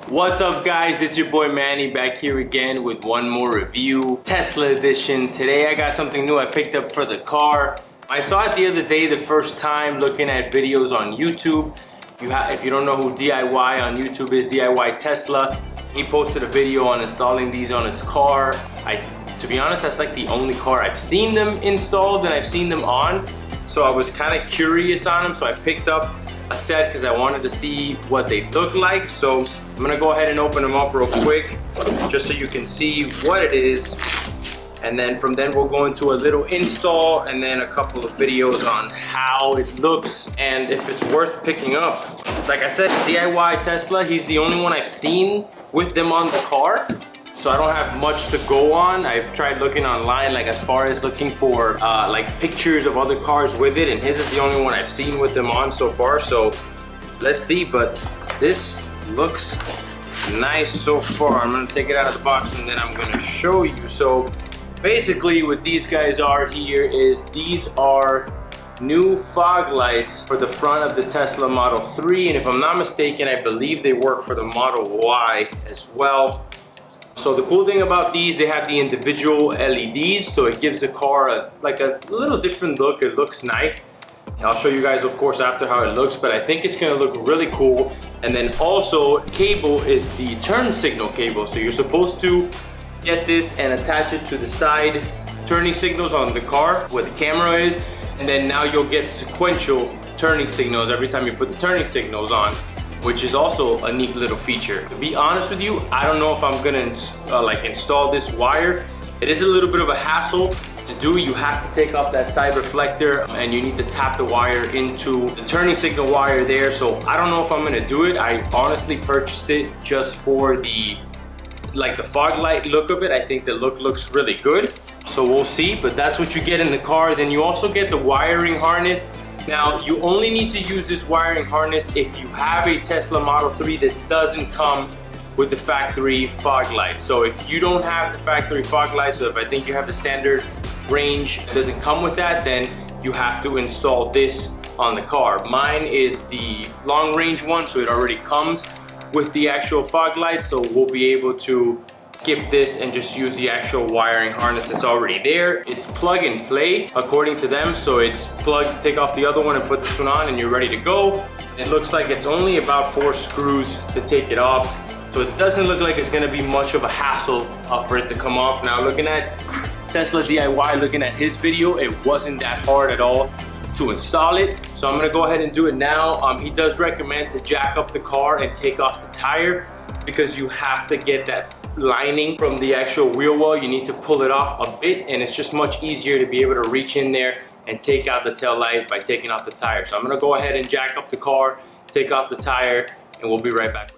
What's up guys, it's your boy Manny back here again with one more review, Tesla edition. Today I got something new I picked up for the car. I saw it the other day the first time looking at videos on YouTube. If you don't know who DIY on YouTube is, DIY Tesla, he posted a video on installing these on his car. To be honest, that's like the only car I've seen them installed and I've seen them on. So I was kind of curious on them, so I picked up a set because I wanted to see what they look like. So I'm gonna go ahead and open them up real quick just so you can see what it is, and then from then we'll go into a little install and then a couple of videos on how it looks and if it's worth picking up. Like I said, DIY Tesla, he's the only one I've seen with them on the car, so I don't have much to go on. I've tried looking online, like as far as looking for like pictures of other cars with it, and his is the only one I've seen with them on so far. So let's see, but this looks nice so far. I'm gonna take it out of the box and then I'm gonna show you. So basically what these guys are here is these are new fog lights for the front of the Tesla Model 3, and if I'm not mistaken, I believe they work for the Model Y as well. So the cool thing about these, they have the individual LEDs, so it gives the car a little different look. It looks nice. I'll show you guys, of course, after how it looks, but I think it's gonna look really cool. And then also, cable is the turn signal cable. So you're supposed to get this and attach it to the side turning signals on the car where the camera is, and then now you'll get sequential turning signals every time you put the turning signals on, which is also a neat little feature. To be honest with you, I don't know if I'm gonna install this wire. It is a little bit of a hassle to do. You have to take off that side reflector and you need to tap the wire into the turning signal wire there. So I don't know if I'm gonna do it. I honestly purchased it just for the fog light look of it. I think the look looks really good. So we'll see, but that's what you get in the car. Then you also get the wiring harness. Now, you only need to use this wiring harness if you have a Tesla Model 3 that doesn't come with the factory fog light. So if you don't have the factory fog light, so if I think you have the standard range that doesn't come with that, then you have to install this on the car. Mine is the long range one, so it already comes with the actual fog light, so we'll be able to skip this and just use the actual wiring harness that's already there. It's plug and play according to them, so it's plug, take off the other one and put this one on and you're ready to go. It looks like it's only about 4 screws to take it off, so it doesn't look like it's gonna be much of a hassle for it to come off. Now, looking at Tesla DIY, looking at his video, it wasn't that hard at all to install it, so I'm gonna go ahead and do it now. He does recommend to jack up the car and take off the tire because you have to get that lining from the actual wheel well. You need to pull it off a bit, and it's just much easier to be able to reach in there and take out the tail light by taking off the tire. So I'm gonna go ahead and jack up the car, take off the tire, and we'll be right back.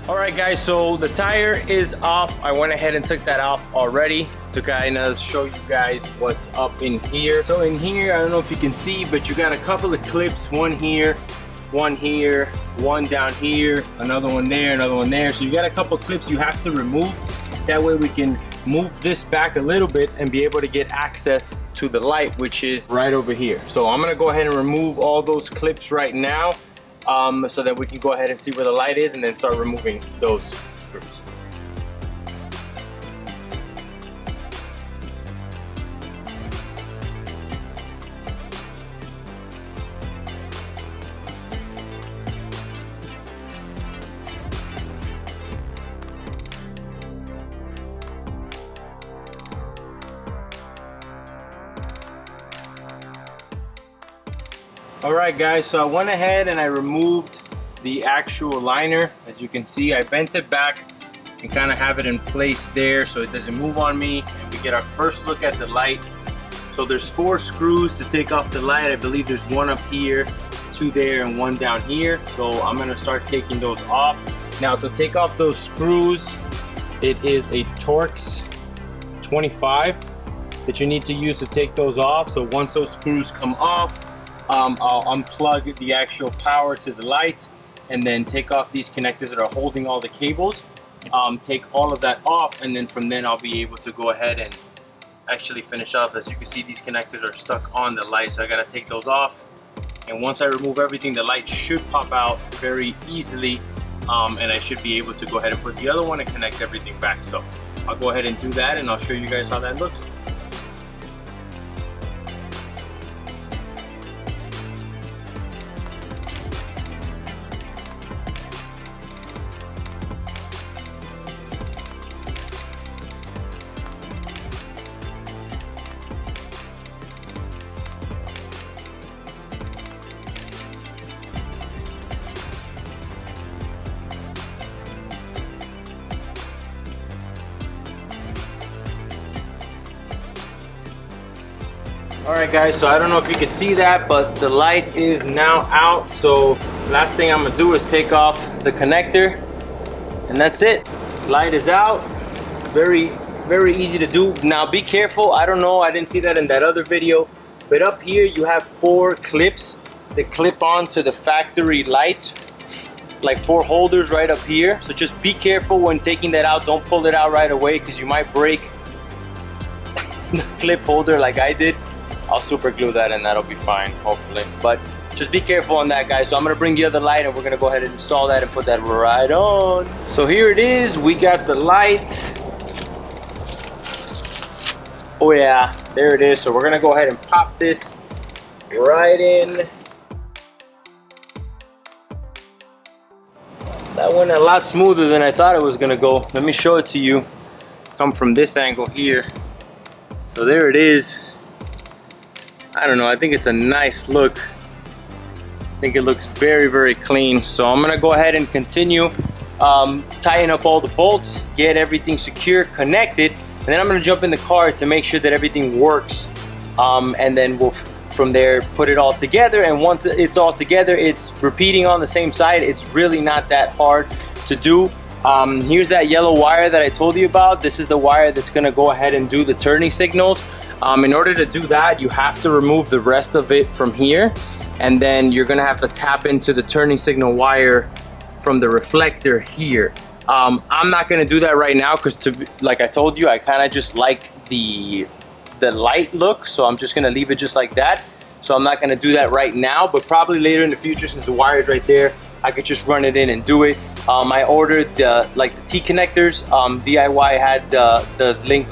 Alright guys, so the tire is off. I went ahead and took that off already to kind of show you guys what's up in here. So in here, I don't know if you can see, but you got a couple of clips, one here, one down here, another one there, another one there. So you got a couple of clips you have to remove. That way we can move this back a little bit and be able to get access to the light, which is right over here. So I'm gonna go ahead and remove all those clips right now, so that we can go ahead and see where the light is and then start removing those screws. Alright guys, so I went ahead and I removed the actual liner. As you can see, I bent it back and kind of have it in place there so it doesn't move on me, and we get our first look at the light. So there's 4 screws to take off the light. I believe there's one up here, 2 there, and 1 down here. So I'm gonna start taking those off. Now, to take off those screws, it is a Torx 25 that you need to use to take those off. So once those screws come off, I'll unplug the actual power to the light, and then take off these connectors that are holding all the cables. Take all of that off, and then from then I'll be able to go ahead and actually finish off. As you can see, these connectors are stuck on the light, so I gotta take those off. And once I remove everything, the light should pop out very easily, and I should be able to go ahead and put the other one and connect everything back. So I'll go ahead and do that, and I'll show you guys how that looks. Alright guys, so I don't know if you can see that, but the light is now out. So last thing I'm gonna do is take off the connector, and that's it. Light is out. Very easy to do. Now be careful, I don't know, I didn't see that in that other video, but up here you have 4 clips that clip on to the factory light, like 4 holders right up here. So just be careful when taking that out. Don't pull it out right away, because you might break the clip holder like I did. I'll super glue that and that'll be fine, hopefully. But just be careful on that, guys. So I'm gonna bring the other light and we're gonna go ahead and install that and put that right on. So here it is, we got the light. Oh yeah, there it is. So we're gonna go ahead and pop this right in. That went a lot smoother than I thought it was gonna go. Let me show it to you. Come from this angle here. So there it is. I don't know, I think it's a nice look. I think it looks very clean. So I'm gonna go ahead and continue tighten up all the bolts, get everything secure, connected, and then I'm gonna jump in the car to make sure that everything works. And then we'll from there put it all together, and once it's all together, it's repeating on the same side. It's really not that hard to do. Here's that yellow wire that I told you about. This is the wire that's gonna go ahead and do the turning signals. In order to do that, you have to remove the rest of it from here, and then you're gonna have to tap into the turning signal wire from the reflector here. I'm not gonna do that right now, because like I told you, I kind of just like the light look, so I'm just gonna leave it just like that. So I'm not gonna do that right now, but probably later in the future, since the wire is right there, I could just run it in and do it. I ordered the T connectors. DIY had the link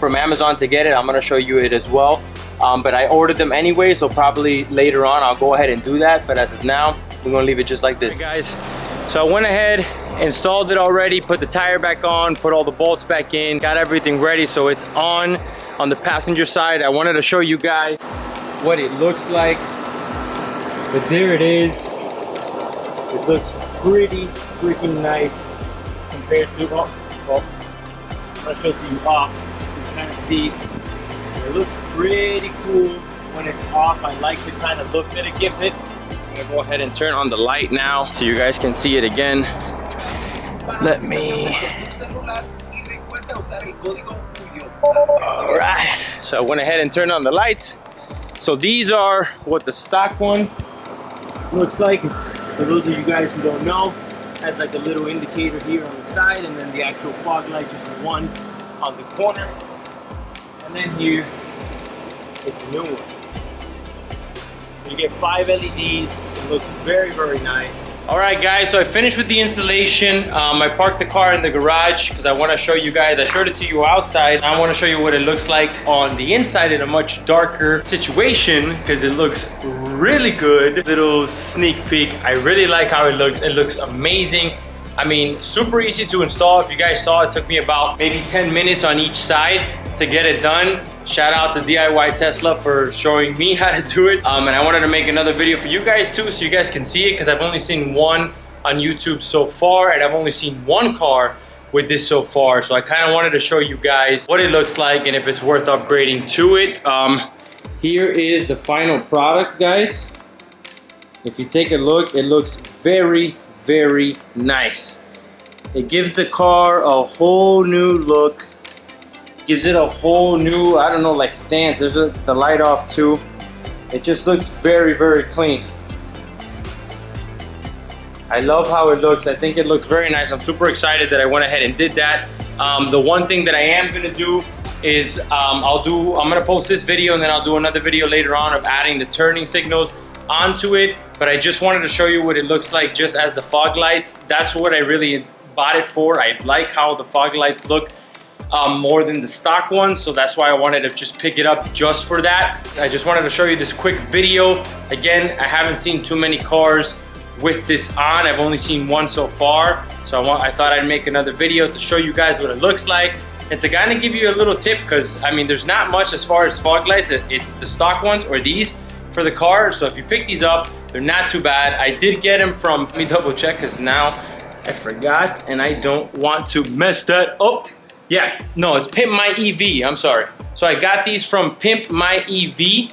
from Amazon to get it. I'm gonna show you it as well. But I ordered them anyway, so probably later on I'll go ahead and do that. But as of now, we're gonna leave it just like this. Hey guys, so I went ahead, installed it already, put the tire back on, put all the bolts back in, got everything ready, so it's on the passenger side. I wanted to show you guys what it looks like. But there it is. It looks pretty freaking nice compared to, I'm gonna show it to you off. Kind of see, it looks pretty cool when it's off. I like the kind of look that it gives it. I'm gonna go ahead and turn on the light now so you guys can see it again. Let me. Alright, so I went ahead and turned on the lights. So these are what the stock one looks like. For those of you guys who don't know, it has like a little indicator here on the side, and then the actual fog light, just one on the corner. And then here is the new one. You get 5 LEDs. It looks very nice. All right, guys, so I finished with the installation. I parked the car in the garage because I want to show you guys. I showed it to you outside. I want to show you what it looks like on the inside in a much darker situation, because it looks really good. Little sneak peek. I really like how it looks. It looks amazing. I mean, super easy to install. If you guys saw, it took me about maybe 10 minutes on each side to get it done. Shout out to DIY Tesla for showing me how to do it. And I wanted to make another video for you guys too, so you guys can see it, because I've only seen one on YouTube so far, and I've only seen one car with this so far. So I kind of wanted to show you guys what it looks like and if it's worth upgrading to it. Here is the final product, guys. If you take a look, it looks very nice. It gives the car a whole new look. Gives it a whole new, I don't know, like stance. There's the light off too. It just looks very clean. I love how it looks. I think it looks very nice. I'm super excited that I went ahead and did that. The one thing that I am gonna do is I'm gonna post this video and then I'll do another video later on of adding the turning signals onto it. But I just wanted to show you what it looks like just as the fog lights. That's what I really bought it for. I like how the fog lights look more than the stock ones, so that's why I wanted to just pick it up just for that. I just wanted to show you this quick video. Again, I haven't seen too many cars with this on. I've only seen one so far, so I thought I'd make another video to show you guys what it looks like and to kind of give you a little tip, because I mean there's not much as far as fog lights. It's the stock ones or these for the car, so if you pick these up, they're not too bad. I did get them from, let me double check because now I forgot and I don't want to mess that up. Yeah, no, it's Pimp My EV, I'm sorry. So I got these from Pimp My EV,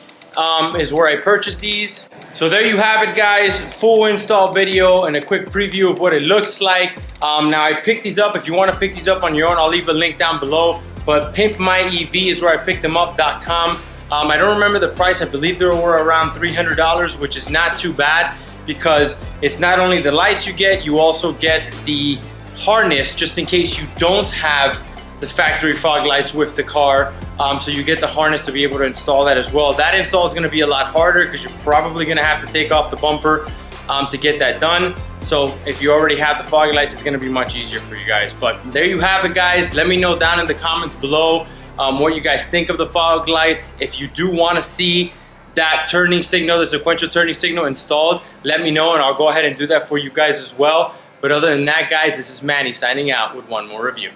is where I purchased these. So there you have it, guys, full install video and a quick preview of what it looks like. Now I picked these up. If you want to pick these up on your own, I'll leave a link down below. But Pimp My EV is where I picked them up.com. I don't remember the price. I believe they were around $300, which is not too bad because it's not only the lights you get, you also get the harness just in case you don't have the factory fog lights with the car. So you get the harness to be able to install that as well. That install is gonna be a lot harder because you're probably gonna have to take off the bumper to get that done. So if you already have the fog lights, it's gonna be much easier for you guys. But there you have it, guys. Let me know down in the comments below what you guys think of the fog lights. If you do wanna see that turning signal, the sequential turning signal installed, let me know and I'll go ahead and do that for you guys as well. But other than that, guys, this is Manny signing out with one more review.